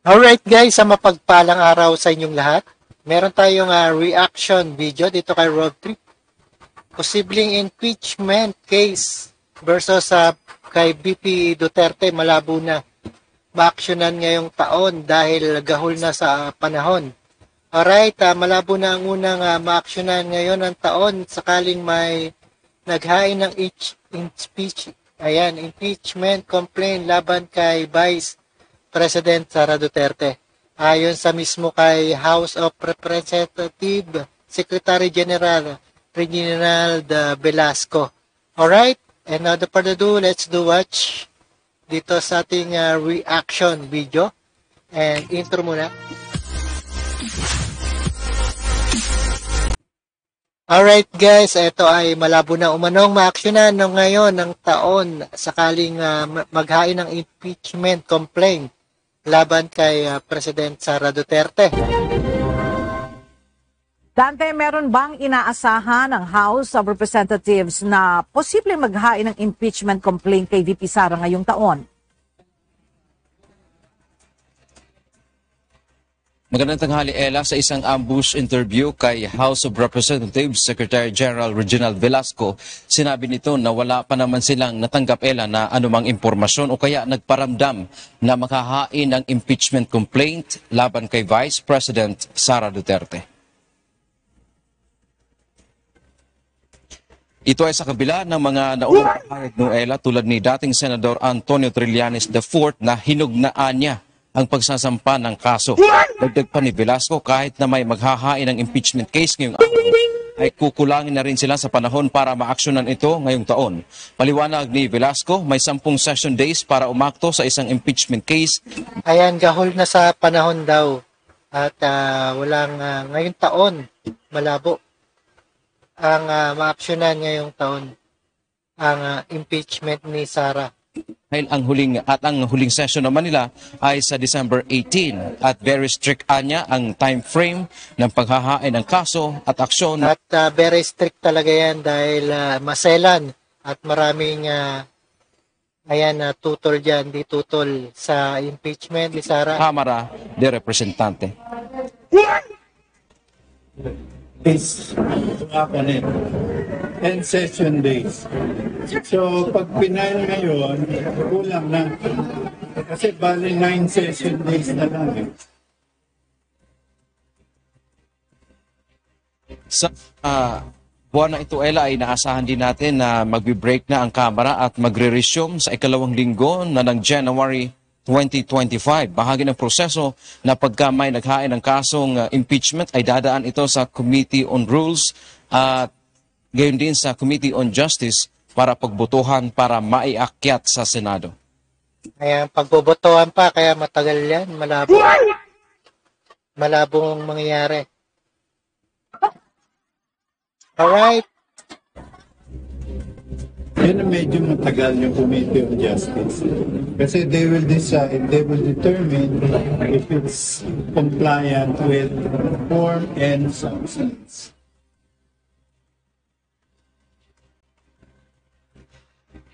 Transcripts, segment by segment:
Alright guys, sa mapagpalang araw sa inyong lahat. Meron tayong reaction video dito kay Road Trip. Posibleng impeachment case versus kay BP Duterte, malabo na maaksyonan ngayong taon dahil gahol na sa panahon. Alright, malabo na ang unang maaksyonan ngayon ng taon sakaling may naghain ng impeachment complaint laban kay Vice President Sara Duterte. Ayon sa mismo kay House of Representatives Secretary General Reginald Velasco. Alright, and without further ado, let's do watch dito sa ating reaction video. And intro muna. Alright guys, ito ay malabo na umanong maaksyonan ng ngayon ng taon sakaling maghain ng impeachment complaint laban kay President Sara Duterte. Dante, meron bang inaasahan ng House of Representatives na posibleng maghain ng impeachment complaint kay VP Sara ngayong taon? Magandang tanghali, Ella. Sa isang ambush interview kay House of Representatives Secretary General Reginald Velasco, sinabi nito na wala pa naman silang natanggap, Ella, na anumang impormasyon o kaya nagparamdam na makahain ng impeachment complaint laban kay Vice President Sara Duterte. Ito ay sa kabila ng mga naunang pahayag ng Ella tulad ni dating Senador Antonio Trillanes IV na hinugnaan niya ang pagsasampa ng kaso. Dagdag pa ni Velasco, kahit na may maghahain ng impeachment case ngayong araw, ay kukulangin na rin sila sa panahon para maaksyonan ito ngayong taon. Paliwanag ni Velasco, may 10 session days para umakto sa isang impeachment case. Ayan, gahol na sa panahon daw. At walang ngayong taon, malabo ang maaksyonan ngayong taon ang impeachment ni Sara. Dahil ang huling session naman nila ay sa December 18 at very strict anya ang time frame ng paghahain ng kaso at aksyon. At very strict talaga yan dahil maselan at maraming tutol dyan, di tutol sa impeachment ni Sara. Kamara de Representante. Days to happen 10 session days. So, pag pinail ngayon, kulang na. Kasi bali 9 session days na lang eh. Sa buwan na ito, Ella, ay naasahan din natin na magbe-break na ang Kamara at magre-resume sa ikalawang linggo na ng January 2025. Bahagi ng proseso na pagka may naghain ng kasong impeachment ay dadaan ito sa Committee on Rules at gayon din sa Committee on Justice para pagbotohan para maiakyat sa Senado. Ayan, pagbobotohan pa, kaya matagal yan, malabo. Malabong mangyayari. Alright. Yan ang medyo matagal yung Committee on Justice. Kasi they will decide, they will determine if it's compliant with form and substance.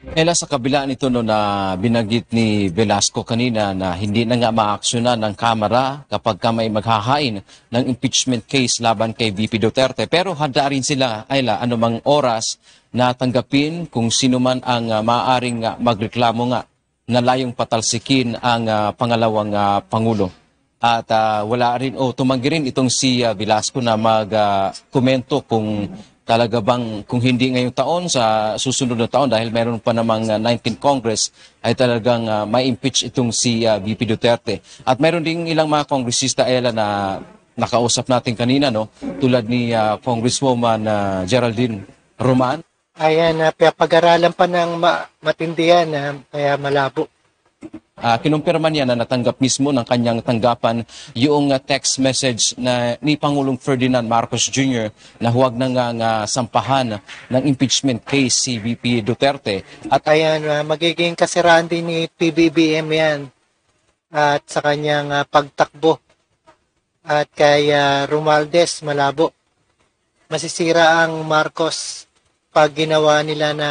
Ella, sa kabila nito na binanggit ni Velasco kanina na hindi na nga maaksyonan ng Kamara kapag may maghahain ng impeachment case laban kay VP Duterte. Pero handa rin sila, Ella, anumang oras na tanggapin kung sino man ang maaaring magreklamo nga na layong patalsikin ang pangalawang Pangulo. At wala rin, tumanggi rin itong si Velasco na magkomento kung talaga bang kung hindi ngayong taon sa susunod na taon dahil meron pa namang 19th Congress ay talagang may impeach itong si VP Duterte. At meron ding ilang mga kongresista, Ella, na nakausap natin kanina, no, tulad ni Congresswoman Geraldine Roman. Ayan, pag-aralan pa ng matindihan, kaya malabo. Kinumpirma niya na natanggap mismo ng kanyang tanggapan yung text message na ni Pangulong Ferdinand Marcos Jr. na huwag na nga sampahan ng impeachment case si VP Duterte. At ayan, magiging kasiraan din ni PBBM yan at sa kanyang pagtakbo. At kay Romualdez, malabo. Masisira ang Marcos pag ginawa nila na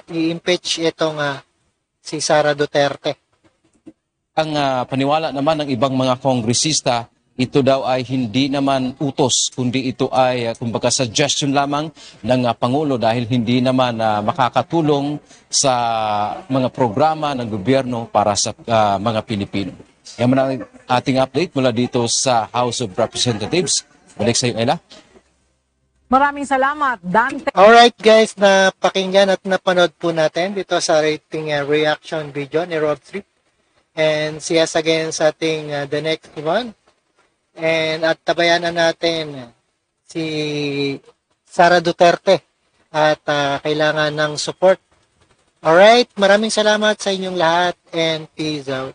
i-impeach itong si Sara Duterte. ang paniwala naman ng ibang mga kongresista, ito daw ay hindi naman utos, kundi ito ay kumbaga suggestion lamang ng Pangulo dahil hindi naman makakatulong sa mga programa ng gobyerno para sa mga Pilipino. Yan man ang ating update mula dito sa House of Representatives. Balik sa iyo, Ella. Maraming salamat, Dante. Alright guys, napakinggan at napanood po natin dito sa rating reaction video ni Rob 3. And see us again sa ating the next one. And at tabayanan natin si Sara Duterte at kailangan ng support. Alright, maraming salamat sa inyong lahat and peace out.